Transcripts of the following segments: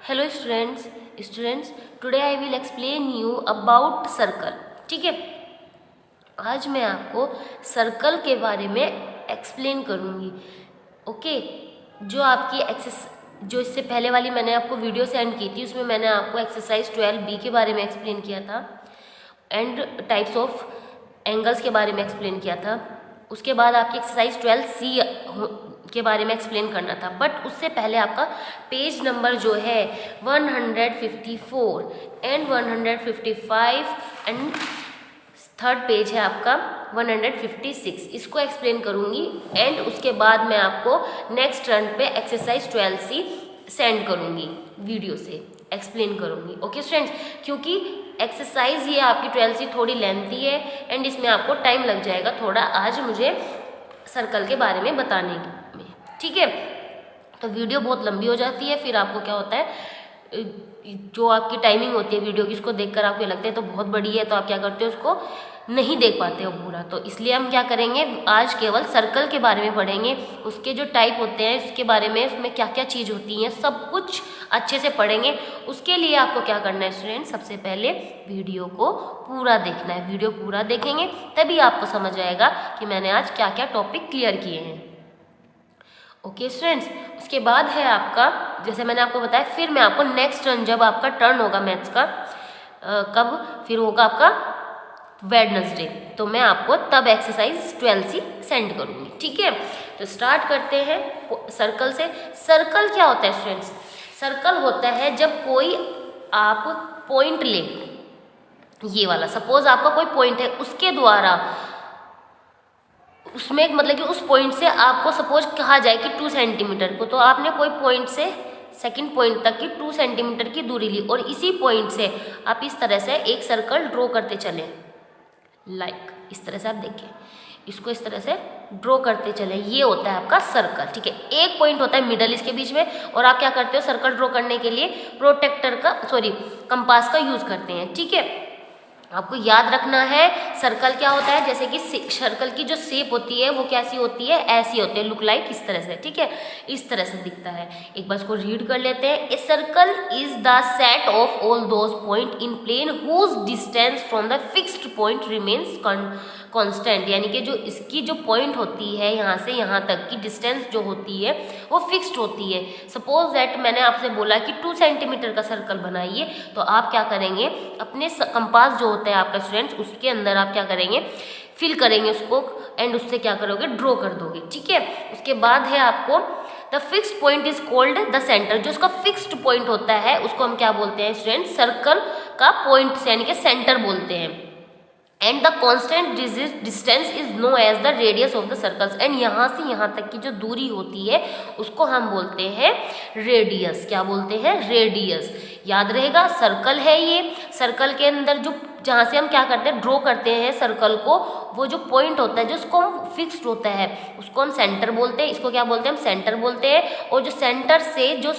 Hello students today I will explain you about circle. ठीक है, आज मैं आपको सर्कल के बारे में एक्सप्लेन करूँगी। ओके, जो आपकी जो इससे पहले वाली मैंने आपको वीडियो सेंड की थी, उसमें मैंने आपको एक्सरसाइज 12B के बारे में एक्सप्लेन किया था एंड टाइप्स ऑफ एंगल्स के बारे में एक्सप्लेन किया था। उसके बाद आपकी एक्सरसाइज 12C के बारे में एक्सप्लेन करना था, बट उससे पहले आपका पेज नंबर जो है 154 एंड 155 एंड थर्ड पेज है आपका 156, इसको एक्सप्लेन करूँगी एंड उसके बाद मैं आपको नेक्स्ट रन पे एक्सरसाइज 12C सेंड करूँगी, वीडियो से एक्सप्लेन करूँगी। ओके स्टूडेंट्स, क्योंकि एक्सरसाइज ये आपकी 12C थोड़ी लेंथी है एंड इसमें आपको टाइम लग जाएगा थोड़ा आज मुझे सर्कल के बारे में बताने में। ठीक है, तो वीडियो बहुत लंबी हो जाती है, फिर आपको क्या होता है, जो आपकी टाइमिंग होती है वीडियो की, उसको देखकर आपको लगता है तो बहुत बड़ी है, तो आप क्या करते हो, उसको नहीं देख पाते हो पूरा। तो इसलिए हम क्या करेंगे, आज केवल सर्कल के बारे में पढ़ेंगे, उसके जो टाइप होते हैं, उसके बारे में, उसमें क्या क्या चीज़ होती हैं, सब कुछ अच्छे से पढ़ेंगे। उसके लिए आपको क्या करना है स्टूडेंट, सबसे पहले वीडियो को पूरा देखना है। वीडियो पूरा देखेंगे तभी आपको समझ आएगा कि मैंने आज क्या क्या टॉपिक क्लियर किए हैं। ओके स्टूडेंट्स, उसके बाद है आपका, जैसे मैंने आपको बताया, फिर मैं आपको नेक्स्ट रन जब आपका टर्न होगा मैथ्स का, कब फिर होगा आपका वेडनेसडे, तो मैं आपको तब एक्सरसाइज 12C सेंड करूँगी। ठीक है, तो स्टार्ट करते हैं सर्कल से। सर्कल क्या होता है स्टूडेंट्स? सर्कल होता है जब कोई आप पॉइंट ले, ये वाला सपोज आपका कोई पॉइंट है, उसके द्वारा उसमें मतलब कि उस पॉइंट से आपको सपोज कहा जाए कि 2 सेंटीमीटर को, तो आपने कोई पॉइंट से सेकंड पॉइंट तक की 2 सेंटीमीटर की दूरी ली और इसी पॉइंट से आप इस तरह से एक सर्कल ड्रॉ करते चले, लाइक इस तरह से आप देखिए, इसको इस तरह से ड्रॉ करते चले, ये होता है आपका सर्कल। ठीक है, एक पॉइंट होता है मिडल इसके बीच में, और आप क्या करते हो, सर्कल ड्रॉ करने के लिए कंपास का यूज करते हैं। ठीक है, आपको याद रखना है सर्कल क्या होता है, जैसे कि सर्कल की जो शेप होती है वो कैसी होती है, ऐसी होती है, लुक लाइक इस तरह से। ठीक है, इस तरह से दिखता है। एक बार इसको रीड कर लेते हैं। A circle is the set of all those point in plane whose distance from the fixed point remains constant, यानी कि जो इसकी जो पॉइंट होती है यहाँ से यहाँ तक की डिस्टेंस जो होती है वो फिक्स्ड होती है। सपोज दैट मैंने आपसे बोला कि 2 सेंटीमीटर का सर्कल बनाइए, तो आप क्या करेंगे, अपने कंपास जो होता है आपका स्टूडेंट्स, उसके अंदर आप क्या करेंगे, फिल करेंगे उसको एंड उससे क्या करोगे, ड्रॉ कर दोगे। ठीक है, उसके बाद है आपको the fixed point is called the centre, जो उसका फिक्स्ड पॉइंट होता है उसको हम क्या बोलते हैं स्टूडेंट, सर्कल का पॉइंट यानी कि सेंटर बोलते हैं। And the constant distance is known as the radius of the circles, and यहाँ से यहाँ तक की जो दूरी होती है उसको हम बोलते हैं रेडियस। क्या बोलते हैं, रेडियस। याद रहेगा, सर्कल है ये, सर्कल के अंदर जो जहाँ से हम क्या करते हैं, ड्रॉ करते हैं सर्कल को, वो जो पॉइंट होता है जो उसको हम फिक्स्ड होता है उसको हम सेंटर बोलते हैं। इसको क्या बोलते हैं, हम सेंटर बोलते हैं। और जो सेंटर से जो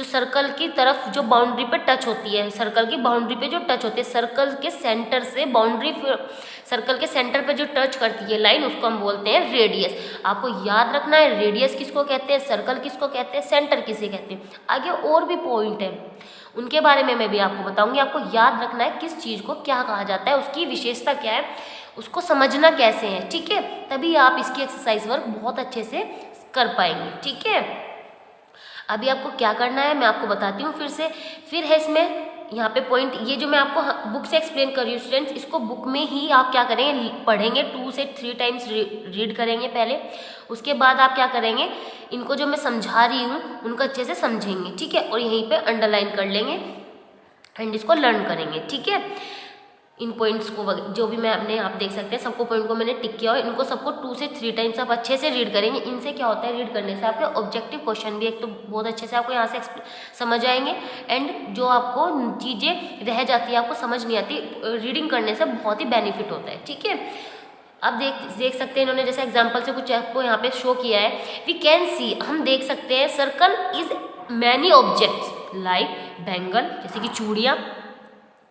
सर्कल की तरफ जो बाउंड्री पे टच होती है, सर्कल की बाउंड्री पे जो टच होती है, सर्कल के सेंटर से बाउंड्री, सर्कल के सेंटर पे जो टच करती है लाइन, उसको हम बोलते हैं रेडियस। आपको याद रखना है रेडियस किसको कहते हैं, सर्कल किसको कहते हैं, सेंटर किसे कहते हैं। आगे और भी पॉइंट है, उनके बारे में मैं भी आपको बताऊंगी। आपको याद रखना है किस चीज़ को क्या कहा जाता है, उसकी विशेषता क्या है, उसको समझना कैसे है। ठीक है, तभी आप इसकी एक्सरसाइज वर्क बहुत अच्छे से कर पाएंगे। ठीक है, अभी आपको क्या करना है मैं आपको बताती हूँ फिर से। फिर है इसमें यहाँ पे पॉइंट, ये जो मैं आपको बुक से एक्सप्लेन कर रही हूँ स्टूडेंट्स, इसको बुक में ही आप क्या करेंगे, पढ़ेंगे, 2 से 3 टाइम्स रीड करेंगे पहले। उसके बाद आप क्या करेंगे, इनको जो मैं समझा रही हूँ उनको अच्छे से समझेंगे। ठीक है, और यहीं पे अंडरलाइन कर लेंगे एंड इसको लर्न करेंगे। ठीक है, इन पॉइंट्स को जो भी मैं अपने आप देख सकते हैं, सबको पॉइंट को मैंने टिक किया और इनको सबको 2 से 3 टाइम्स आप अच्छे से रीड करेंगे। इनसे क्या होता है, रीड करने से आपके ऑब्जेक्टिव क्वेश्चन भी एक तो बहुत अच्छे से आपको यहाँ से समझ आएंगे, एंड जो आपको चीज़ें रह जाती है, आपको समझ नहीं आती, रीडिंग करने से बहुत ही बेनिफिट होता है। ठीक है, अब देख सकते हैं इन्होंने जैसे एग्जाम्पल से कुछ आपको यहाँ पे शो किया है। वी कैन सी, हम देख सकते हैं, circle is many objects like bangle, जैसे कि चूड़ियाँ,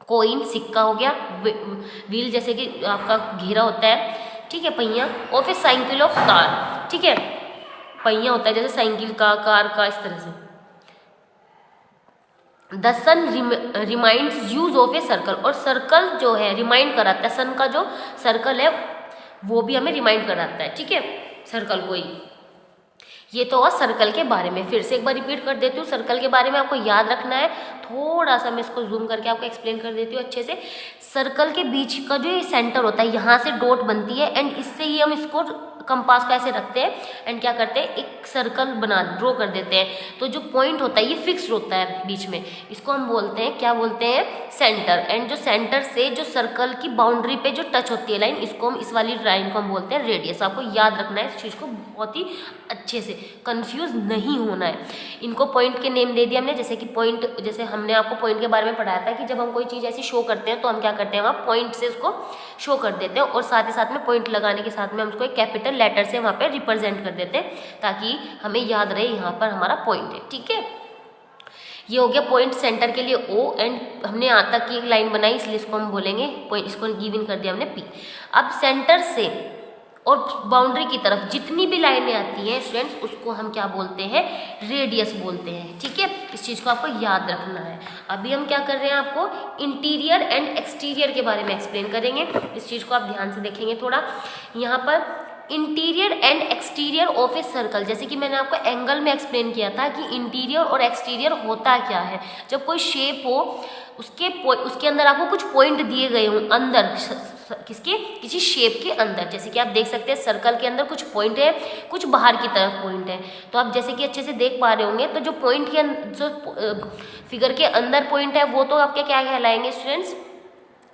कोइन सिक्का हो गया, व्हील जैसे कि आपका घेरा होता है, ठीक है, पहिया, और फिर साइकिल ऑफ कार। ठीक है, पहिया होता है जैसे साइकिल का, कार का, इस तरह से। The sun reminds us of a circle, और सर्कल जो है रिमाइंड कराता है, सन का जो सर्कल है वो भी हमें रिमाइंड कराता है, ठीक है, सर्कल को ही। ये तो और सर्कल के बारे में, फिर से एक बार रिपीट कर देती हूँ, सर्कल के बारे में आपको याद रखना है। थोड़ा सा मैं इसको जूम करके आपको एक्सप्लेन कर देती हूँ अच्छे से। सर्कल के बीच का जो ये सेंटर होता है, यहाँ से डॉट बनती है एंड इससे ही हम इसको कंपास को ऐसे रखते हैं एंड क्या करते हैं, एक सर्कल ड्रॉ कर देते हैं। तो जो पॉइंट होता है ये फिक्स्ड होता है बीच में, इसको हम बोलते हैं, क्या बोलते हैं, सेंटर। एंड जो सेंटर से जो सर्कल की बाउंड्री पे जो टच होती है लाइन, इसको हम, इस वाली लाइन को हम बोलते हैं रेडियस। आपको याद रखना है इस चीज़ को बहुत ही अच्छे से, कंफ्यूज नहीं होना है। इनको पॉइंट के नेम दे दिए हमने, जैसे कि पॉइंट, जैसे हमने आपको पॉइंट के बारे में पढ़ाया था कि जब हम कोई चीज़ ऐसी शो करते हैं तो हम क्या करते हैं, वहाँ पॉइंट से उसको शो कर देते हैं, और साथ ही साथ में पॉइंट लगाने के साथ में हम उसको एक कैपिटल लेटर से वहाँ पे रिप्रेजेंट कर देते हैं, ताकि हमें याद रहे यहाँ पर हमारा पॉइंट है, ठीक है। ये हो गया पॉइंट सेंटर के लिए ओ, एंड हमने यहाँ तक की एक लाइन बनाई इसलिए इसको हम बोलेंगे पॉइंट, इसको गिव इन कर दिया हमने पी। अब सेंटर से और बाउंड्री की तरफ जितनी भी लाइनें आती हैं स्टूडेंट्स, उसको हम क्या बोलते हैं, रेडियस बोलते हैं, ठीक है। इस चीज़ को आपको याद रखना है। अभी हम क्या कर रहे हैं, आपको इंटीरियर एंड एक्सटीरियर के बारे में एक्सप्लेन करेंगे। इस चीज़ को आप ध्यान से देखेंगे थोड़ा। यहाँ पर interior and exterior of a circle, जैसे कि मैंने आपको एंगल में एक्सप्लेन किया था कि इंटीरियर और एक्सटीरियर होता क्या है। जब कोई शेप हो, उसके अंदर आपको कुछ पॉइंट दिए गए हों अंदर, किसके, किसी शेप के अंदर। जैसे कि आप देख सकते हैं सर्कल के अंदर कुछ पॉइंट है, कुछ बाहर की तरफ पॉइंट है। तो आप जैसे कि अच्छे से देख पा रहे होंगे, तो जो पॉइंट के जो फिगर के अंदर पॉइंट है वो तो आपके क्या कहलाएंगे स्टूडेंट्स,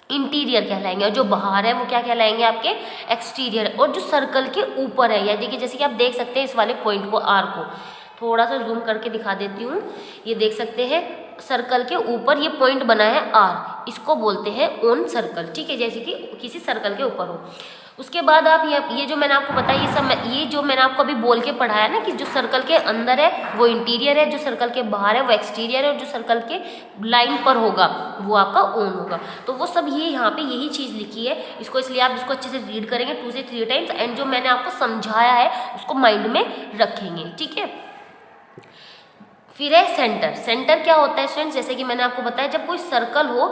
इंटीरियर कहलाएंगे, और जो बाहर है वो क्या कहलाएंगे, आपके एक्सटीरियर। और जो सर्कल के ऊपर है, या देखिए जैसे कि आप देख सकते हैं इस वाले पॉइंट को, आर को थोड़ा सा जूम करके दिखा देती हूँ। ये देख सकते हैं सर्कल के ऊपर ये पॉइंट बना है आर, इसको बोलते हैं ऑन सर्कल, ठीक है, जैसे कि किसी सर्कल के ऊपर हो। उसके बाद आप ये जो मैंने आपको बताया, ये जो मैंने आपको अभी बोल के पढ़ाया ना, कि जो सर्कल के अंदर है वो इंटीरियर है, जो सर्कल के बाहर है वो एक्सटीरियर है, और जो सर्कल के लाइन पर होगा वो आपका ऑन होगा। तो वो सब ये यहाँ पे यही चीज़ लिखी है इसको, इसलिए आप इसको अच्छे से रीड करेंगे 2 से 3 टाइम्स, एंड जो मैंने आपको समझाया है उसको माइंड में रखेंगे, ठीक है। फिर है सेंटर। सेंटर क्या होता है स्टूडेंट्स, जैसे कि मैंने आपको बताया, जब कोई सर्कल हो,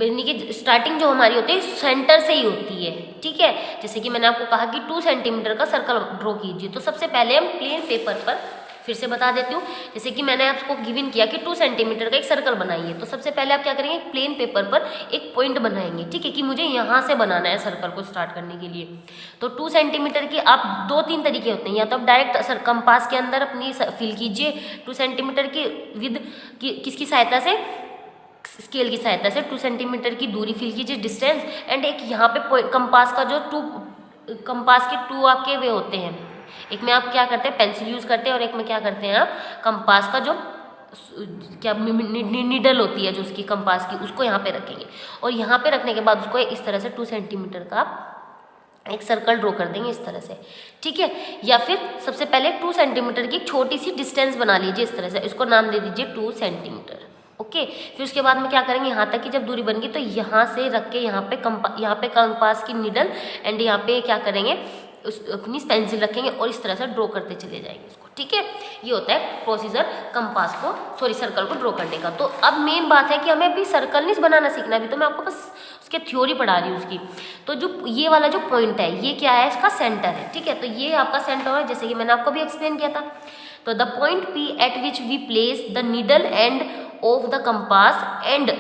यानी कि स्टार्टिंग जो हमारी होती है सेंटर से ही होती है, ठीक है। जैसे कि मैंने आपको कहा कि 2 सेंटीमीटर का सर्कल ड्रॉ कीजिए, तो सबसे पहले हम प्लेन पेपर पर, फिर से बता देती हूँ, जैसे कि मैंने आपको गिवन किया कि 2 सेंटीमीटर का एक सर्कल बनाइए, तो सबसे पहले आप क्या करेंगे, प्लेन पेपर पर एक पॉइंट बनाएंगे, ठीक है, कि मुझे यहाँ से बनाना है सर्कल को स्टार्ट करने के लिए। तो 2 सेंटीमीटर की आप 2-3 तरीके होते हैं, या तो आप डायरेक्ट कंपास के अंदर अपनी फिल कीजिए 2 सेंटीमीटर की विद किसकी सहायता से, स्केल की सहायता से 2 सेंटीमीटर की दूरी फिल कीजिए, डिस्टेंस, एंड एक यहाँ पे कंपास का जो कंपास के 2 आपके वे होते हैं, एक में आप क्या करते हैं पेंसिल यूज़ करते हैं, और एक में क्या करते हैं आप कंपास का जो क्या नीडल होती है जो उसकी कंपास की, उसको यहाँ पे रखेंगे, और यहाँ पे रखने के बाद उसको इस तरह से 2 सेंटीमीटर का आप एक सर्कल ड्रॉ कर देंगे इस तरह से, ठीक है। या फिर सबसे पहले 2 सेंटीमीटर की छोटी सी डिस्टेंस बना लीजिए इस तरह से, इसको नाम दे दीजिए 2 सेंटीमीटर, ओके। फिर उसके बाद में क्या करेंगे, यहाँ तक की जब दूरी बन गई तो यहाँ से रख के यहाँ पे कंपास की नीडल एंड यहाँ पे क्या करेंगे, अपनी पेंसिल रखेंगे और इस तरह से ड्रॉ करते चले जाएंगे इसको, ठीक है। ये होता है प्रोसीजर कंपास को, सॉरी सर्कल को ड्रॉ करने का। तो अब मेन बात है कि हमें अभी सर्कल नहीं बनाना सीखना, अभी तो मैं आपको बस उसके थ्योरी पढ़ा रही हूँ उसकी। तो जो ये वाला जो पॉइंट है ये क्या है, इसका सेंटर है, ठीक है। तो ये आपका सेंटर है, जैसे कि मैंने आपको भी एक्सप्लेन किया था। तो the point P at which we place the needle end of the compass and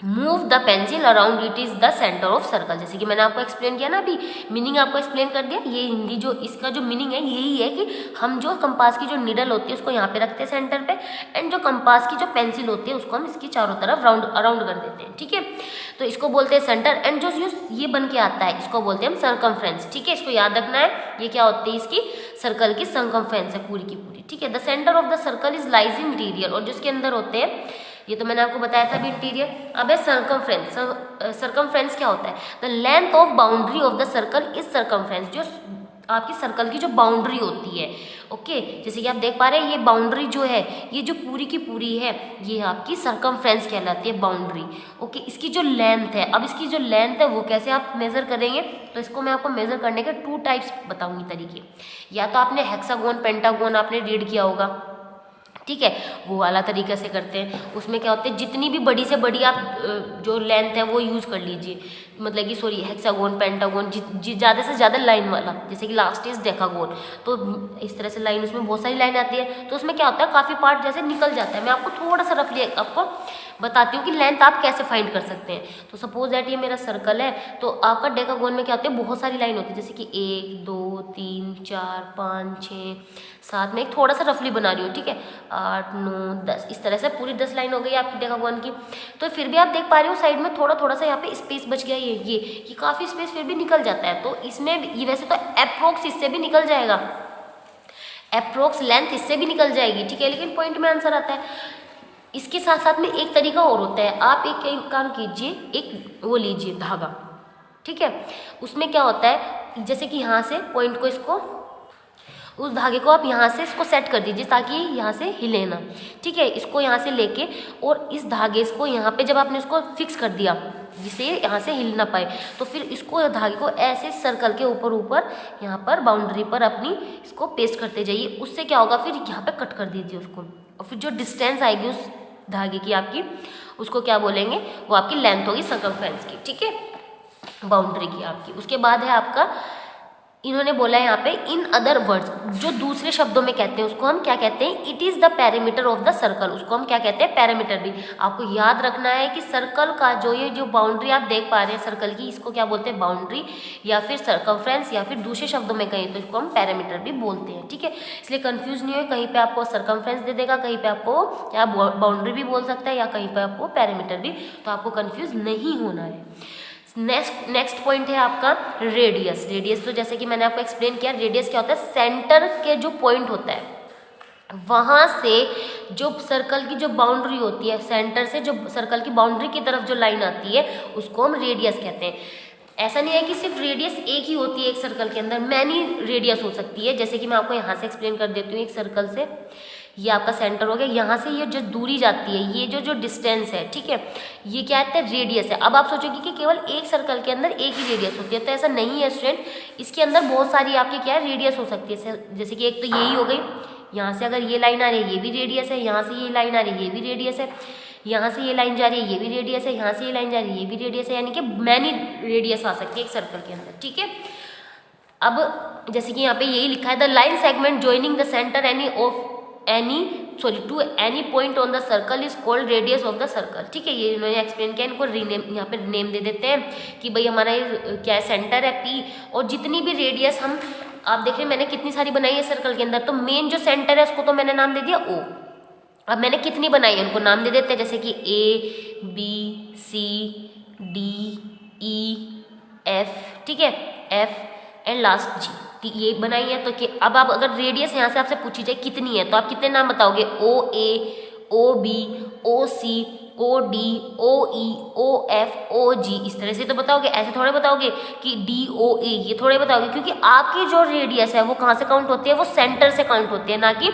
move the pencil around it is the centre of circle. जैसे कि मैंने आपको एक्सप्लेन किया ना, अभी मीनिंग आपको एक्सप्लेन कर दिया। ये हिंदी जो इसका जो मीनिंग है यही है कि हम जो कंपास की जो नीडल होती है उसको यहाँ पे रखते हैं सेंटर पे, एंड जो कंपास की जो पेंसिल होती है उसको हम इसकी चारों तरफ अराउंड कर देते हैं, ठीक है। तो इसको बोलते हैं सेंटर, एंड जो ये बन के आता है इसको बोलते हैं हम सर्कमफ्रेंस, ठीक है। इसको याद रखना है, ये क्या होती है, इसकी सर्कल की सर्कमफ्रेंस है पूरी की पूरी, ठीक है। The centre of the circle is lies in interior, और जिसके अंदर होते हैं, ये तो मैंने आपको बताया था अभी इंटीरियर। अब है सर्कमफ्रेंस। सर्कमफ्रेंस क्या होता है, the length of boundary of the circle is circumference, जो आपकी सर्कल की जो बाउंड्री होती है, ओके। जैसे कि आप देख पा रहे हैं ये बाउंड्री जो है, ये जो पूरी की पूरी है ये आपकी सर्कमफ्रेंस कहलाती है बाउंड्री, ओके। इसकी जो लेंथ है, अब इसकी जो लेंथ है वो कैसे आप मेज़र करेंगे, तो इसको मैं आपको मेज़र करने के 2 टाइप्स बताऊंगी तरीके। या तो आपने हेक्सागोन पेंटागोन आपने रीड किया होगा, ठीक है, वो वाला तरीके से करते हैं। उसमें क्या होता है, जितनी भी बड़ी से बड़ी आप जो लेंथ है वो यूज़ कर लीजिए, मतलब कि सॉरी हेक्सागोन, पेंटागोन, ज़्यादा से ज़्यादा लाइन वाला, जैसे कि लास्ट इज डेकागोन। तो इस तरह से लाइन, उसमें बहुत सारी लाइन आती है, तो उसमें क्या होता है काफ़ी पार्ट जैसे निकल जाता है। मैं आपको थोड़ा सा रफली आपको बताती हूँ कि लेंथ आप कैसे फाइंड कर सकते हैं। तो सपोज दैट ये मेरा सर्कल है, तो आपका डेकागोन में क्या होता है, बहुत सारी लाइन होती है, जैसे कि 1 2 3 4 5 6 7 में एक थोड़ा सा रफली बना रही हूँ, ठीक है, 8 9 10, इस तरह से पूरी 10 लाइन हो गई आपकी डेकागोन की। तो फिर भी आप देख पा रहे हो साइड में थोड़ा थोड़ा सा यहाँ पे स्पेस बच गया, ये काफ़ी स्पेस फिर भी निकल जाता है। तो इसमें ये वैसे तो अप्रोक्स इससे भी निकल जाएगा, अप्रोक्स लेंथ इससे भी निकल जाएगी, ठीक है, लेकिन पॉइंट में आंसर आता है। इसके साथ साथ में एक तरीका और होता है, आप एक काम कीजिए, एक वो लीजिए धागा, ठीक है, उसमें क्या होता है, जैसे कि यहाँ से पॉइंट को, इसको उस धागे को आप यहाँ से इसको सेट कर दीजिए ताकि यहाँ से हिले ना, ठीक है। इसको यहाँ से लेके और इस धागे को यहाँ पे जब आपने इसको फिक्स कर दिया जिससे यहाँ से हिल ना पाए, तो फिर इसको धागे को ऐसे सर्कल के ऊपर ऊपर यहाँ पर बाउंड्री पर अपनी इसको पेस्ट करते जाइए। उससे क्या होगा, फिर यहाँ पे कट कर दीजिए उसको, और फिर जो डिस्टेंस आएगी उस धागे की आपकी, उसको क्या बोलेंगे, वो आपकी लेंथ होगी सर्कमफ्रेंस की, ठीक है, बाउंड्री की आपकी। उसके बाद है आपका, इन्होंने बोला है यहाँ पे इन अदर वर्ड्स, जो दूसरे शब्दों में कहते हैं उसको हम क्या कहते हैं, it is the perimeter of the circle, उसको हम क्या कहते हैं, पेरीमीटर भी। आपको याद रखना है कि सर्कल का ये जो बाउंड्री आप देख पा रहे हैं सर्कल की, इसको क्या बोलते हैं, बाउंड्री, या फिर सर्कमफ्रेंस, या फिर दूसरे शब्दों में कहें तो इसको हम पेरीमीटर भी बोलते हैं, ठीक है। इसलिए कंफ्यूज नहीं हो, कहीं पे आपको सर्कमफ्रेंस दे देगा, कहीं पे आपको क्या बाउंड्री भी बोल सकता है, या कहीं पे आपको पेरीमीटर भी, तो आपको कंफ्यूज नहीं होना है। नेक्स्ट पॉइंट है आपका रेडियस। रेडियस तो जैसे कि मैंने आपको एक्सप्लेन किया, रेडियस क्या होता है, सेंटर के जो पॉइंट होता है वहाँ से जो सर्कल की जो बाउंड्री होती है, सेंटर से जो सर्कल की बाउंड्री की तरफ जो लाइन आती है उसको हम रेडियस कहते हैं। ऐसा नहीं है कि सिर्फ रेडियस एक ही होती है एक सर्कल के अंदर, मैनी रेडियस हो सकती है। जैसे कि मैं आपको यहाँ से एक्सप्लेन कर देती हूँ, एक सर्कल से ये आपका सेंटर हो गया, यहाँ से ये जो दूरी जाती है, ये जो डिस्टेंस है, ठीक है, ये क्या है, रेडियस है। अब आप सोचोगे कि केवल एक सर्कल के अंदर एक ही रेडियस होती है, तो ऐसा नहीं है स्टूडेंट, इसके अंदर बहुत सारी आपकी क्या है, रेडियस हो सकती है। जैसे कि एक तो यही हो गई, यहाँ से अगर ये लाइन आ रही है ये भी रेडियस है, यहाँ से ये लाइन आ रही है ये भी रेडियस है, यहाँ से ये लाइन जा रही है ये भी रेडियस है, यहाँ से ये लाइन जा रही है ये भी रेडियस है, यानी कि मैनी रेडियस आ सकती है एक सर्कल के अंदर, ठीक है। अब जैसे कि यहाँ पे यही लिखा है, the line segment joining the centre to any point on the circle is called radius of the circle, ठीक है। ये इन्होंने एक्सप्लेन किया, इनको रीनेम यहाँ पे नेम दे देते हैं कि भाई हमारा ये क्या है, सेंटर है P, और जितनी भी रेडियस हम, आप देख रहे हैं मैंने कितनी सारी बनाई है सर्कल के अंदर, तो मेन जो सेंटर है उसको तो मैंने नाम दे दिया O। अब मैंने कितनी बनाई है उनको नाम दे देते हैं, जैसे कि A B C D E F, ठीक है, F एंड लास्ट G, ये बनाई है। तो कि अब आप अगर रेडियस यहाँ से आपसे पूछी जाए कितनी है, तो आप कितने नाम बताओगे, OA OB OC OD OE OF OG, इस तरह से तो बताओगे, ऐसे थोड़े बताओगे कि DOA, ये थोड़े बताओगे, क्योंकि आपकी जो रेडियस है वो कहाँ से काउंट होती है, वो सेंटर से काउंट होती है, ना कि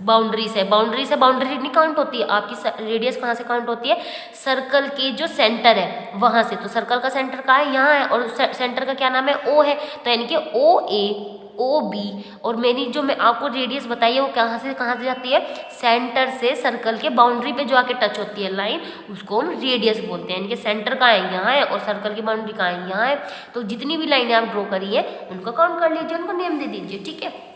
बाउंड्री से। बाउंड्री से बाउंड्री नहीं काउंट होती है, आपकी रेडियस कहाँ से काउंट होती है, सर्कल के जो सेंटर है वहाँ से। तो सर्कल का सेंटर कहाँ है, यहाँ है, और सेंटर का क्या नाम है, O है, तो यानी कि OA OB, और मेरी जो मैं आपको रेडियस बताई है वो कहाँ से जाती है, सेंटर से सर्कल के बाउंड्री पे जो आके टच होती है लाइन, उसको हम रेडियस बोलते हैं। यानी कि सेंटर कहाँ है, यहाँ है, और सर्कल की बाउंड्री कहाँ है, यहाँ है। तो जितनी भी लाइनें आप ड्रॉ करी है उनको काउंट कर लीजिए, उनको नेम दे दीजिए, ठीक है।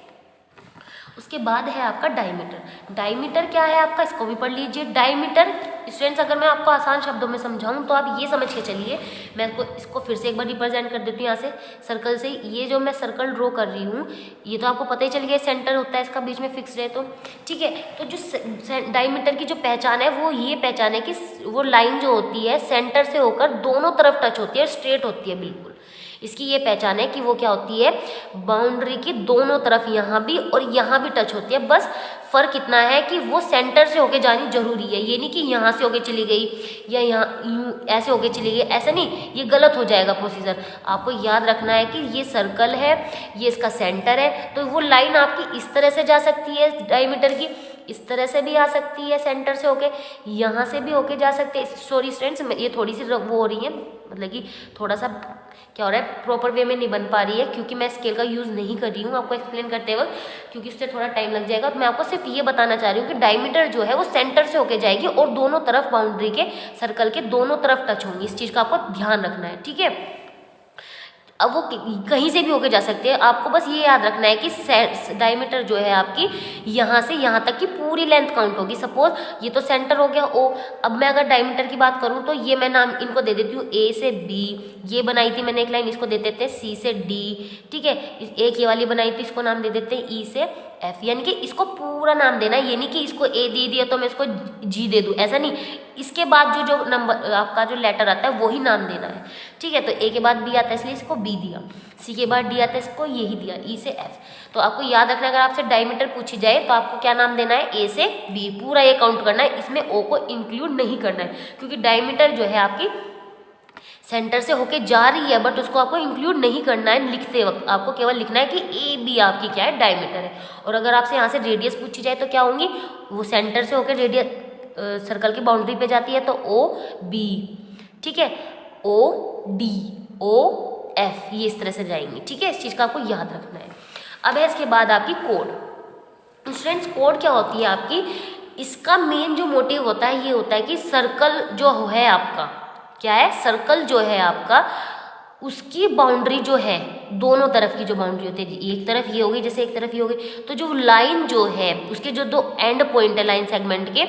उसके बाद है आपका डायमीटर। डायमीटर क्या है आपका, इसको भी पढ़ लीजिए। डायमीटर स्टूडेंट्स, अगर मैं आपको आसान शब्दों में समझाऊं तो आप ये समझ के चलिए, मैं इसको फिर से एक बार रिप्रेजेंट कर देती हूँ यहाँ से सर्कल से। ये जो मैं सर्कल ड्रॉ कर रही हूँ, ये तो आपको पता ही चल गया सेंटर होता है इसका, बीच में फिक्स है, तो ठीक है। तो जो डायमीटर की जो पहचान है वो ये पहचान है कि वो लाइन जो होती है सेंटर से होकर दोनों तरफ टच होती है, स्ट्रेट होती है बिल्कुल। इसकी ये पहचान है कि वो क्या होती है, बाउंड्री की दोनों तरफ यहाँ भी और यहाँ भी टच होती है। बस फर्क इतना है कि वो सेंटर से होके जानी जरूरी है, ये नहीं कि यहाँ से होके चली गई या यहाँ यूँ ऐसे होके चली गई, ऐसा नहीं, ये गलत हो जाएगा प्रोसीजर। आपको याद रखना है कि ये सर्कल है, ये इसका सेंटर है, तो वो लाइन आपकी इस तरह से जा सकती है डायमीटर की, इस तरह से भी आ सकती है सेंटर से होके, यहाँ से भी होके जा सकते हैं। सॉरी स्टूडेंट्स, ये थोड़ी सी वो हो रही है, मतलब कि थोड़ा सा क्या हो रहा है, प्रॉपर वे में नहीं बन पा रही है, क्योंकि मैं स्केल का यूज़ नहीं कर रही हूँ आपको एक्सप्लेन करते वक्त, क्योंकि उससे थोड़ा टाइम लग जाएगा। तो मैं आपको सिर्फ ये बताना चाह रही हूँ कि डायमीटर जो है वो सेंटर से होके जाएगी और दोनों तरफ बाउंड्री के, सर्कल के दोनों तरफ टच होंगी। इस चीज़ का आपको ध्यान रखना है, ठीक है। अब वो कहीं से भी होके जा सकते हैं, आपको बस ये याद रखना है कि डायमीटर जो है आपकी यहाँ से यहाँ तक की पूरी लेंथ काउंट होगी। सपोज ये तो सेंटर हो गया O, अब मैं अगर डायमीटर की बात करूँ तो ये मैं नाम इनको दे देती हूँ A से B, ये बनाई थी मैंने एक लाइन, इसको दे देते हैं C से D, ठीक है। एक ये वाली बनाई थी, इसको नाम दे देते हैं E से F, यानी कि इसको पूरा नाम देना है। ये नहीं कि इसको A दे दिया तो मैं इसको G दे दूँ, ऐसा नहीं। इसके बाद जो नंबर आपका जो लेटर आता है वही नाम देना है, ठीक है। तो A के बाद B आता है इसलिए इसको B दिया, C के बाद D आता है इसको यही दिया, E से F। तो आपको याद रखना है, अगर आपसे डायमीटर पूछी जाए तो आपको क्या नाम देना है, A से B, पूरा ये काउंट करना है, इसमें O को इंक्लूड नहीं करना है, क्योंकि डायमीटर जो है आपकी सेंटर से होके जा रही है, बट उसको आपको इंक्लूड नहीं करना है लिखते वक्त। आपको केवल लिखना है कि AB आपकी क्या है, डायमीटर है। और अगर आपसे यहाँ से रेडियस पूछी जाए तो क्या होंगी, वो सेंटर से होकर रेडियस सर्कल की बाउंड्री पे जाती है तो OB, ठीक है, OD, OF, ये इस तरह से जाएंगी, ठीक है। इस चीज़ का आपको याद रखना है। अब है इसके बाद आपकी कोड। स्टूडेंट्स, कोड क्या होती है आपकी, इसका मेन जो मोटिव होता है ये होता है कि सर्कल जो है आपका, क्या है, सर्कल जो है आपका, उसकी बाउंड्री जो है, दोनों तरफ की जो बाउंड्री होती है, एक तरफ ये होगी, जैसे एक तरफ ये होगी, तो जो लाइन जो है उसके जो दो एंड पॉइंट है लाइन सेगमेंट के,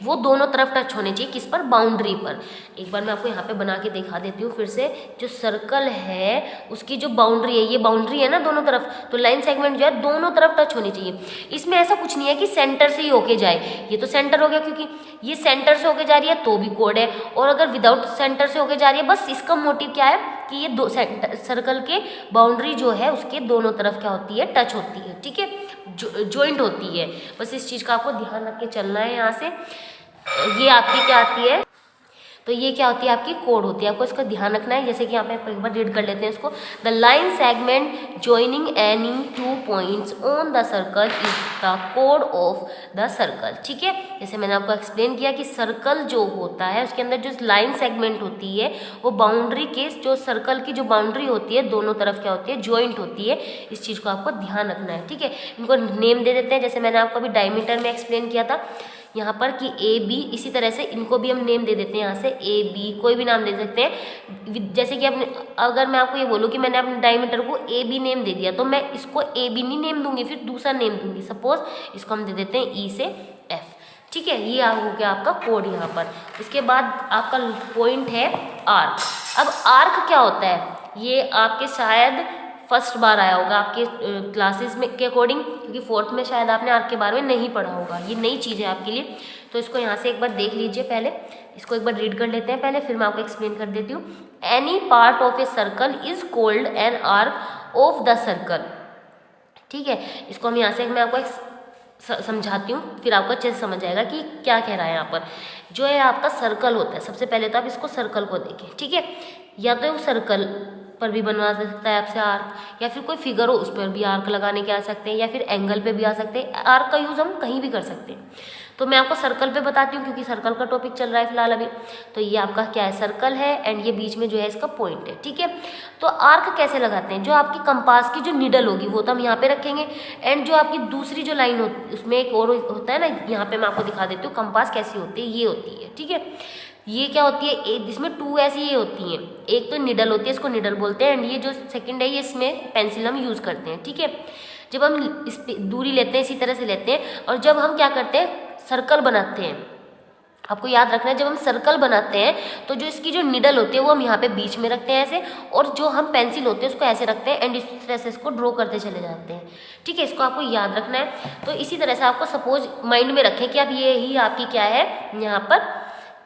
वो दोनों तरफ टच होने चाहिए, किस पर, बाउंड्री पर। एक बार मैं आपको यहाँ पे बना के दिखा देती हूँ फिर से। जो सर्कल है उसकी जो बाउंड्री है, ये बाउंड्री है ना दोनों तरफ, तो लाइन सेगमेंट जो है दोनों तरफ टच होनी चाहिए। इसमें ऐसा कुछ नहीं है कि सेंटर से ही होके जाए, ये तो सेंटर हो गया, क्योंकि ये सेंटर से होके जा रही है तो भी कोड है, और अगर विदाउट सेंटर से होके जा रही है, बस इसका मोटिव क्या है कि ये दो सर्कल के बाउंड्री जो है उसके दोनों तरफ क्या होती है, टच होती है, ठीक है, ज्वाइंट होती है। बस इस चीज़ का आपको ध्यान रख के चलना है। यहाँ से ये आपकी क्या आती है, तो ये क्या होती है, आपकी कोड होती है, आपको इसका ध्यान रखना है। जैसे कि यहाँ पे एक बार रीड कर लेते हैं इसको। The line segment joining any two points on the circle is the code of the circle, ठीक है। जैसे मैंने आपको एक्सप्लेन किया कि सर्कल जो होता है उसके अंदर जो लाइन सेगमेंट होती है वो बाउंड्री के, जो सर्कल की जो बाउंड्री होती है दोनों तरफ क्या होती है, ज्वाइंट होती है। इस चीज़ को आपको ध्यान रखना है, ठीक है। इनको नेम दे देते हैं, जैसे मैंने आपको अभी डायमीटर में एक्सप्लेन किया था यहाँ पर कि AB, इसी तरह से इनको भी हम नेम दे देते हैं। यहाँ से AB कोई भी नाम दे सकते हैं। जैसे कि अपने, अगर मैं आपको ये बोलूँ कि मैंने अपने डायमीटर को AB नेम दे दिया, तो मैं इसको AB नहीं नेम दूंगी, फिर दूसरा नेम दूंगी। सपोज इसको हम दे देते हैं E से F, ठीक है। ये हो गया आपका कोड यहाँ पर। उसके बाद आपका पॉइंट है आर्क। अब आर्क क्या होता है, ये आपके शायद फर्स्ट बार आया होगा आपके क्लासेस में के अकॉर्डिंग, क्योंकि फोर्थ में शायद आपने आर्क के बारे में नहीं पढ़ा होगा। ये नई चीज़ है आपके लिए, तो इसको यहाँ से एक बार देख लीजिए। पहले इसको एक बार रीड कर लेते हैं पहले, फिर मैं आपको एक्सप्लेन कर देती हूँ। Any part of a circle is called an arc of the circle, ठीक है। इसको हम यहाँ से मैं आपको समझाती हूँ, फिर आपको अच्छे से समझ आएगा कि क्या कह रहा है यहाँ पर। जो है आपका सर्कल होता है, सबसे पहले तो आप इसको सर्कल को देखें, ठीक है। या तो सर्कल पर भी बनवा सकता है आपसे आर्क, या फिर कोई फिगर हो उस पर भी आर्क लगाने के आ सकते हैं, या फिर एंगल पे भी आ सकते हैं। आर्क का यूज़ हम कहीं भी कर सकते हैं। तो मैं आपको सर्कल पे बताती हूँ, क्योंकि सर्कल का टॉपिक चल रहा है फिलहाल अभी। तो ये आपका क्या है, सर्कल है, एंड ये बीच में जो है इसका पॉइंट है, ठीक है। तो आर्क कैसे लगाते हैं, जो आपकी कंपास की जो नीडल होगी वो तो हम यहाँ पे रखेंगे, एंड जो आपकी दूसरी जो लाइन होती उसमें एक और होता है ना, यहाँ पे मैं आपको दिखा देती हूँ कंपास कैसी होती है। ये होती है, ठीक है। ये क्या होती है, एक इसमें 2 ऐसी ये होती हैं। एक तो निडल होती है, इसको निडल बोलते हैं, एंड ये जो सेकंड है ये इसमें पेंसिल हम यूज़ करते हैं, ठीक है। जब हम इस पे दूरी लेते हैं इसी तरह से लेते हैं, और जब हम क्या करते हैं, सर्कल बनाते हैं। आपको याद रखना है, जब हम सर्कल बनाते हैं तो जो इसकी जो निडल होती है वो हम यहाँ पे बीच में रखते हैं ऐसे, और जो हम पेंसिल होते हैं उसको ऐसे रखते हैं, एंड इस तरह से इसको ड्रॉ करते चले जाते हैं, ठीक है। इसको आपको याद रखना है। तो इसी तरह से आपको सपोज माइंड में रखें कि अब ये ही आपकी क्या है, यहाँ पर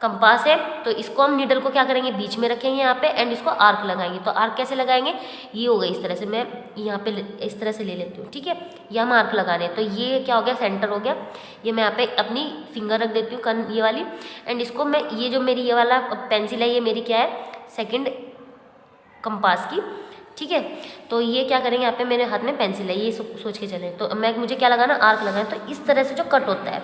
कंपास है, तो इसको हम नीडल को क्या करेंगे, बीच में रखेंगे यहाँ पे, एंड इसको आर्क लगाएंगे। तो आर्क कैसे लगाएंगे, ये हो गई इस तरह से, मैं यहाँ पे इस तरह से ले लेती हूँ, ठीक है। ये हम आर्क लगाने, तो ये क्या हो गया, सेंटर हो गया। ये मैं यहाँ पे अपनी फिंगर रख देती हूँ, ये वाली, एंड इसको मैं, ये जो मेरी ये वाला पेंसिल है, ये मेरी क्या है, सेकेंड कंपास की, ठीक है। तो ये क्या करेंगे, यहाँ पे मेरे हाथ में पेंसिल है, ये सोच के चले। तो मुझे क्या लगाना, आर्क लगाना। तो इस तरह से जो कट होता है,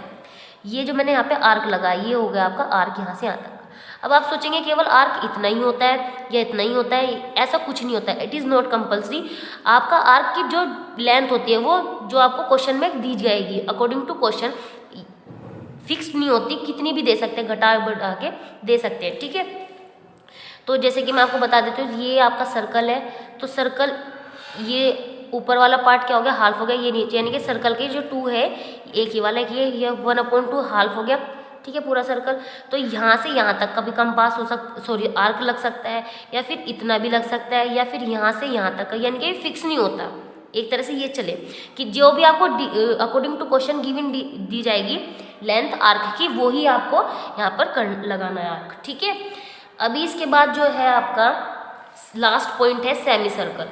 ये जो मैंने यहाँ पे आर्क लगाया, ये हो गया आपका आर्क यहाँ से यहाँ तक। अब आप सोचेंगे केवल आर्क इतना ही होता है या इतना ही होता है, ऐसा कुछ नहीं होता है। It is not compulsory. आपका आर्क की जो लेंथ होती है वो जो आपको क्वेश्चन में दी जाएगी अकॉर्डिंग टू क्वेश्चन, फिक्स्ड नहीं होती, कितनी भी दे सकते हैं, घटा बढ़ा के दे सकते हैं, ठीक है। तो जैसे कि मैं आपको बता देती हूँ, ये आपका सर्कल है, तो सर्कल ये ऊपर वाला पार्ट क्या हो गया, हाल्फ हो गया, ये नीचे, यानी कि सर्कल के जो 2 है, एक ये वाला ये 1/2 हाल्फ हो गया, ठीक है, पूरा सर्कल। तो यहाँ से यहाँ तक का भी कंपास हो आर्क लग सकता है, या फिर इतना भी लग सकता है, या फिर यहाँ से यहाँ तक का, यानी कि फिक्स नहीं होता। एक तरह से ये चले कि जो भी आपको according to question given the जाएगी लेंथ आर्क की, वो ही आपको यहाँ पर लगाना है आर्क, ठीक है। अभी इसके बाद जो है आपका लास्ट पॉइंट है सेमी सर्कल।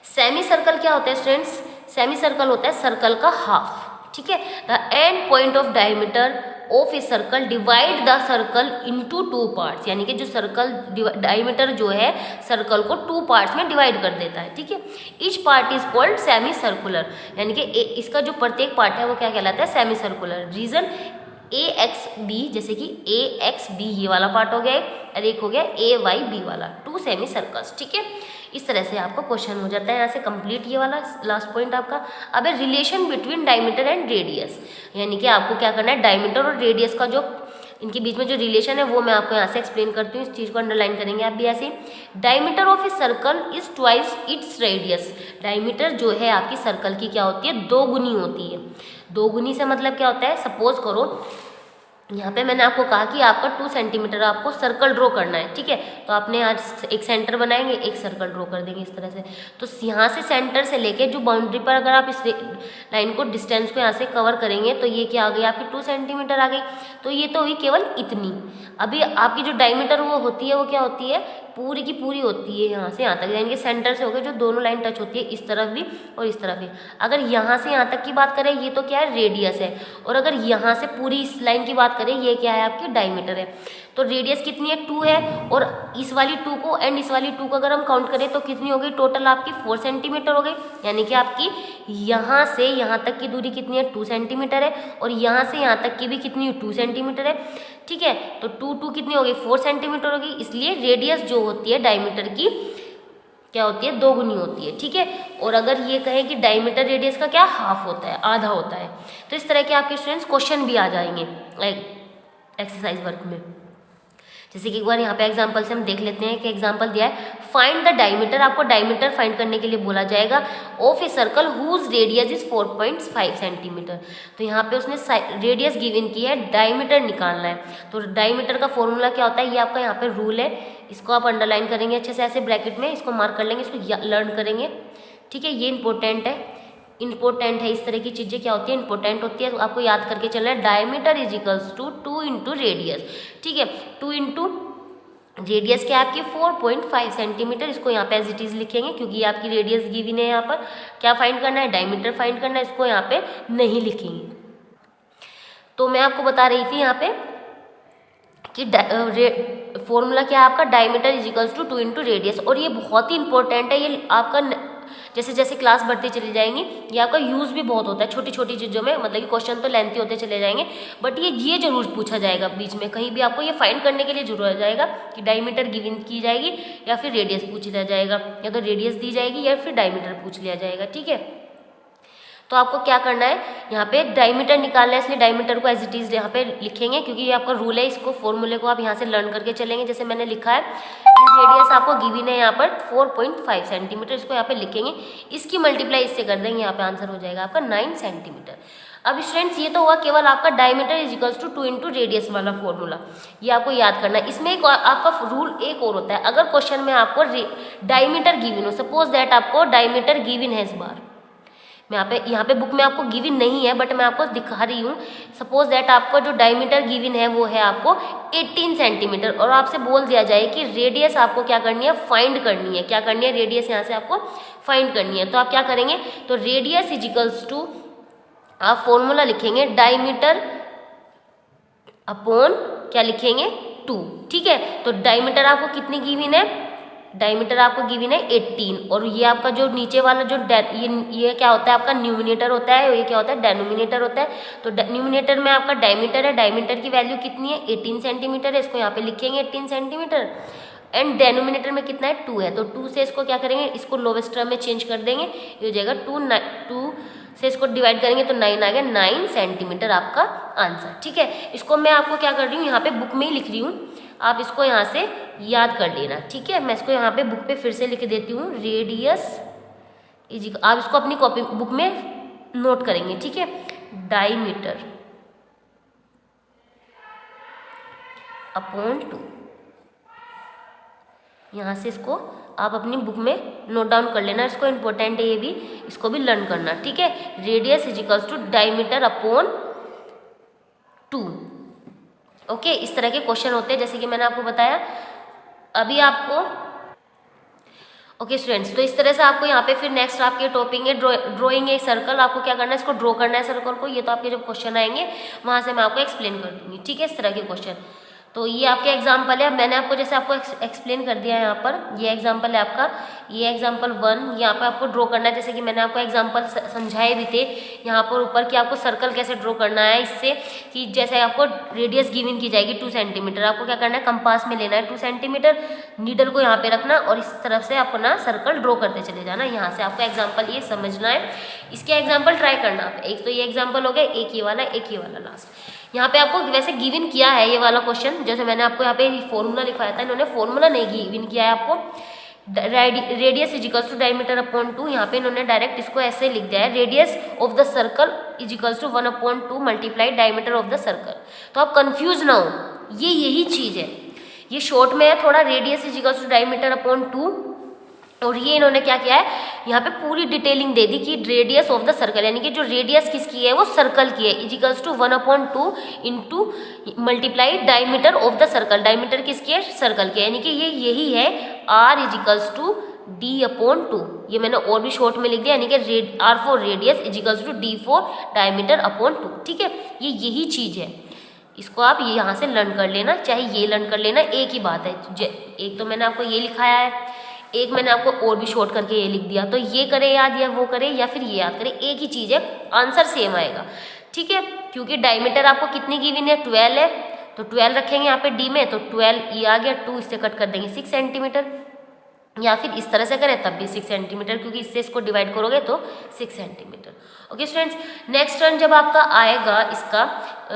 सेमी सर्कल क्या होता है स्टूडेंट्स? सेमी सर्कल होता है सर्कल का हाफ, ठीक है। The end point of diameter of a circle divide the circle into 2 parts, यानी कि जो सर्कल डायमीटर जो है सर्कल को 2 पार्ट्स में डिवाइड कर देता है, ठीक है। Each part is called semi circular, यानी कि इसका जो प्रत्येक पार्ट है वो क्या कहलाता है, सेमी सर्कुलर। रीजन AXB, जैसे कि AXB ये वाला पार्ट हो गया और एक हो गया AYB वाला, 2 सेमी सर्कल्स, ठीक है। इस तरह से आपका क्वेश्चन हो जाता है यहाँ से कंप्लीट, ये वाला लास्ट पॉइंट आपका। अब है relation between diameter and radius, यानी कि आपको क्या करना है, डायमीटर और रेडियस का जो इनके बीच में जो रिलेशन है वो मैं आपको यहाँ से एक्सप्लेन करती हूँ। इस चीज़ को अंडरलाइन करेंगे आप भी ऐसे। Diameter of a circle is twice its radius. Diameter जो है आपकी सर्कल की क्या होती है, 2 गुनी होती है। 2 गुनी से मतलब क्या होता है, सपोज करो यहाँ पे मैंने आपको कहा कि आपका 2 सेंटीमीटर आपको सर्कल ड्रॉ करना है, ठीक है। तो आपने आज एक सेंटर बनाएंगे, एक सर्कल ड्रॉ कर देंगे इस तरह से। तो यहाँ से सेंटर से लेके जो बाउंड्री पर अगर आप इस लाइन को डिस्टेंस को यहाँ से कवर करेंगे तो ये क्या आ गई आपकी 2 सेंटीमीटर आ गई। तो ये तो हुई केवल इतनी। अभी आपकी जो डायमीटर वो होती है वो क्या होती है, पूरी की पूरी होती है यहाँ से यहाँ तक, यानी कि सेंटर से होकर जो दोनों लाइन टच होती है, इस तरफ भी और इस तरफ भी। अगर यहाँ से यहाँ तक की बात करें ये तो क्या है, रेडियस है। और अगर यहाँ से पूरी इस लाइन की बात करें ये क्या है, आपकी डायमीटर है। तो रेडियस कितनी है, 2 है। और इस वाली 2 को एंड इस वाली 2 को अगर हम काउंट करें तो कितनी हो गई, टोटल आपकी 4 सेंटीमीटर हो गई। यानी कि आपकी यहाँ से यहाँ तक की दूरी कितनी है, 2 सेंटीमीटर है। और यहाँ से यहाँ तक की भी कितनी 2 सेंटीमीटर है, ठीक है। तो 2 कितनी हो गई, 4 सेंटीमीटर हो गई। इसलिए रेडियस जो होती है डायमीटर की क्या होती है, 2 गुनी होती है, ठीक है। और अगर ये कहें कि डायमीटर रेडियस का क्या हाफ होता है, आधा होता है। तो इस तरह के आपके स्टूडेंट्स क्वेश्चन भी आ जाएंगे एक्सरसाइज वर्क में। जैसे कि एक बार यहाँ पे एग्जांपल से हम देख लेते हैं कि एग्जांपल दिया है, फाइंड द डायमीटर। आपको डायमीटर फाइंड करने के लिए बोला जाएगा of a circle whose radius is 4.5 centimetre. तो यहाँ पे उसने रेडियस गिवन की है, डायमीटर निकालना है। तो डायमीटर का फॉर्मूला क्या होता है, ये आपका यहाँ पे रूल है, इसको आप अंडरलाइन करेंगे अच्छे से, ऐसे ब्रैकेट में इसको मार्क कर लेंगे, इसको लर्न करेंगे, ठीक है। ये इंपॉर्टेंट है, इस तरह की चीज़ें क्या होती है, इंपॉर्टेंट होती है, तो आपको याद करके चलना है। Diameter is equals to 2 into radius, ठीक है। 2 इंटू रेडियस क्या है आपकी 4.5 सेंटीमीटर। इसको यहाँ पे एज इट इज लिखेंगे क्योंकि ये आपकी रेडियस गिवन है। यहाँ पर क्या फाइंड करना है, डायमीटर फाइंड करना है, इसको यहाँ पे नहीं लिखेंगे। तो मैं आपको बता रही थी यहाँ पे कि फॉर्मूला क्या है आपका, diameter is equals to 2 into radius. और ये बहुत ही इंपॉर्टेंट है, ये आपका जैसे जैसे क्लास बढ़ती चली जाएंगी ये आपका यूज़ भी बहुत होता है छोटी छोटी चीज़ों में। मतलब कि क्वेश्चन तो लेंथी होते चले जाएंगे, बट ये जरूर पूछा जाएगा बीच में, कहीं भी आपको ये फाइंड करने के लिए जरूर आ जाएगा कि डायमीटर गिवन की जाएगी या फिर रेडियस पूछ लिया जाएगा, या तो रेडियस दी जाएगी या फिर डायमीटर पूछ लिया जाएगा, ठीक है। तो आपको क्या करना है, यहाँ पे डायमीटर निकालना है, इसलिए डायमीटर को एज इट इज यहाँ पे लिखेंगे क्योंकि ये आपका रूल है। इसको फॉर्मूले को आप यहाँ से लर्न करके चलेंगे, जैसे मैंने लिखा है। रेडियस आपको गिवन है यहाँ पर 4.5 सेंटीमीटर, इसको यहाँ पे लिखेंगे, इसकी मल्टीप्लाई इससे कर देंगे, यहाँ पे आंसर हो जाएगा आपका 9 सेंटीमीटर। अब स्टूडेंट्स ये तो हुआ केवल आपका diameter is equals to 2 into radius वाला फॉर्मूला, ये आपको याद करना है। इसमें एक आपका रूल एक और होता है, अगर क्वेश्चन में आपको डायमीटर गिवन हो, सपोज दैट आपको डायमीटर गिवन है, इस बार मैं यहाँ पे बुक में आपको गिवन नहीं है बट मैं आपको दिखा रही हूँ। सपोज दैट आपको जो डायमीटर गिवन है वो है आपको 18 सेंटीमीटर, और आपसे बोल दिया जाए कि रेडियस आपको क्या करनी है, फाइंड करनी है। क्या करनी है, रेडियस यहाँ से आपको फाइंड करनी है। तो आप क्या करेंगे, तो रेडियस इज इक्वल्स टू आप फॉर्मूला लिखेंगे डायमीटर अपॉन क्या लिखेंगे 2, ठीक है। तो डायमीटर आपको कितनी गिवन है डायमीटर आपको गिवन है 18, और ये आपका जो नीचे वाला जो ये क्या होता है आपका न्यूमिनेटर होता है, और ये क्या होता है डेनोमिनेटर होता है। तो न्यूमिनेटर में आपका डायमीटर है, डायमीटर की वैल्यू कितनी है 18 सेंटीमीटर है, इसको यहाँ पे लिखेंगे 18 सेंटीमीटर। एंड डेनोमिनेटर में कितना है 2 है, तो 2 से इसको क्या करेंगे, इसको लोवेस्ट टर्म में चेंज कर देंगे, ये हो जाएगा 2 से इसको डिवाइड करेंगे तो 9 आ गया, 9 सेंटीमीटर आपका आंसर। ठीक है, इसको मैं आपको क्या कर रही हूँ यहाँ पे बुक में ही लिख रही हूँ, आप इसको यहाँ से याद कर लेना। ठीक है, मैं इसको यहाँ पे बुक पे फिर से लिख देती हूँ, रेडियस आप इसको अपनी कॉपी बुक में नोट करेंगे। ठीक है, डायमीटर अपॉन 2, यहाँ से इसको आप अपनी बुक में नोट डाउन कर लेना, इसको इम्पोर्टेंट है ये भी, इसको भी लर्न करना। ठीक है, radius is equals to diameter upon 2। Okay, इस तरह के क्वेश्चन होते हैं जैसे कि मैंने आपको बताया अभी आपको। ओके स्टूडेंट्स, तो इस तरह से आपको यहाँ पे फिर नेक्स्ट आपके टॉपिक है ड्राइंग ए सर्कल, आपको क्या करना है, इसको ड्रॉ करना है सर्कल को। ये तो आपके जब क्वेश्चन आएंगे वहाँ से मैं आपको एक्सप्लेन कर दूंगी। ठीक है, इस तरह के क्वेश्चन। तो ये आपके एग्जाम्पल है, मैंने आपको जैसे आपको एक्सप्लेन कर दिया है यहाँ पर, ये एग्जाम्पल है आपका, ये एग्जाम्पल 1, यहाँ पे आपको ड्रॉ करना है जैसे कि मैंने आपको एग्जाम्पल समझाए भी थे यहाँ पर ऊपर कि आपको सर्कल कैसे ड्रॉ करना है, इससे कि जैसे आपको रेडियस गिवन की जाएगी 2 सेंटीमीटर, आपको क्या करना है कंपास में लेना है 2 सेंटीमीटर, नीडल को यहाँ पे रखना और इस तरफ से अपना सर्कल ड्रॉ करते चले जाना। यहाँ से आपको एग्जाम्पल ये समझना है, इसके एग्जाम्पल ट्राई करना आप। एक तो ये एग्जाम्पल हो गया, एक ये वाला लास्ट। यहाँ पे आपको वैसे गिवन किया है ये वाला क्वेश्चन, जैसे मैंने आपको यहाँ पे फॉर्मूला लिखवाया था, इन्होंने फॉर्मूला नहीं गिवन किया है आपको। Radius is equals to diameter upon 2, यहाँ पे इन्होंने डायरेक्ट इसको ऐसे लिख दिया है, radius of the circle is equals to 1/2 multiply diameter of the circle. तो आप कंफ्यूज ना हो, ये यही चीज़ है, ये शॉर्ट में है थोड़ा, radius is equals to diameter upon 2, और ये इन्होंने क्या किया है यहाँ पे पूरी डिटेलिंग दे दी कि रेडियस ऑफ द सर्कल, यानी कि जो रेडियस किसकी है वो सर्कल की है, is equals to 1/2 into multiply diameter of the circle, diameter किसकी है सर्कल की है, यानी कि ये यही है r इजिकल्स टू d/2। ये मैंने और भी शॉर्ट में लिख दिया, यानी कि r for radius is equals to d for diameter upon 2। ठीक है, ये यही चीज़ है, इसको आप ये यहाँ से लर्न कर लेना, चाहे ये लर्न कर लेना, एक ही बात है। एक तो मैंने आपको ये लिखाया है, एक मैंने आपको और भी शॉर्ट करके ये लिख दिया, तो ये करे याद या वो करे या फिर ये याद करे, एक ही चीज़ है, आंसर सेम आएगा। ठीक है, क्योंकि डायमीटर आपको कितनी गिवन है 12 है, तो 12 रखेंगे यहाँ पे डी में, तो 12 ये आ गया, 2 इससे कट कर देंगे 6 सेंटीमीटर, या फिर इस तरह से करें तब भी 6 सेंटीमीटर, क्योंकि इससे इसको डिवाइड करोगे तो 6 centimetre. Okay students, next turn जब आपका आएगा इसका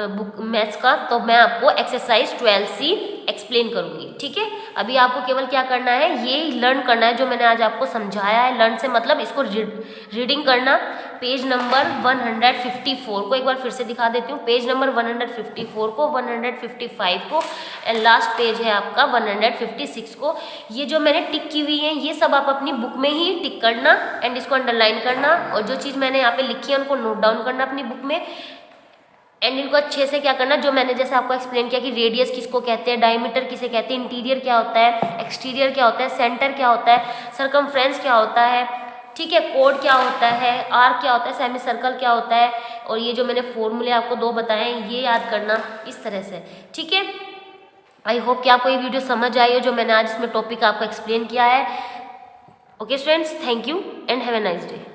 बुक मैथ्स का, तो मैं आपको एक्सरसाइज 12C एक्सप्लेन करूंगी। ठीक है, अभी आपको केवल क्या करना है, ये लर्न करना है जो मैंने आज आपको समझाया है। लर्न से मतलब इसको रीडिंग करना, पेज नंबर 154 को एक बार फिर से दिखा देती हूँ, पेज नंबर 154 को, 155 को, एंड लास्ट पेज है आपका 156 को। ये जो मैंने टिक की हुई है ये सब आप अपनी बुक में ही टिक करना एंड इसको अंडरलाइन करना, और जो चीज़ मैंने यहाँ पे लिखी है उनको नोट डाउन करना अपनी बुक में, एंड इनको अच्छे से क्या करना, जो मैंने जैसे आपको एक्सप्लेन किया कि रेडियस किसको कहते हैं, डायमीटर किसे कहते हैं, इंटीरियर क्या होता है, एक्सटीरियर क्या होता है, सेंटर क्या होता है, सर्कमफ्रेंस क्या होता है, ठीक है, कोड क्या होता है, आर्क क्या होता है, सेमी सर्कल क्या होता है, और ये जो मैंने फॉर्मूले आपको 2 बताए हैं ये याद करना इस तरह से। ठीक है, आई होप कि आपको ये वीडियो समझ आई हो जो मैंने आज इसमें टॉपिक आपको एक्सप्लेन किया है। Okay students, thank you and have a nice day.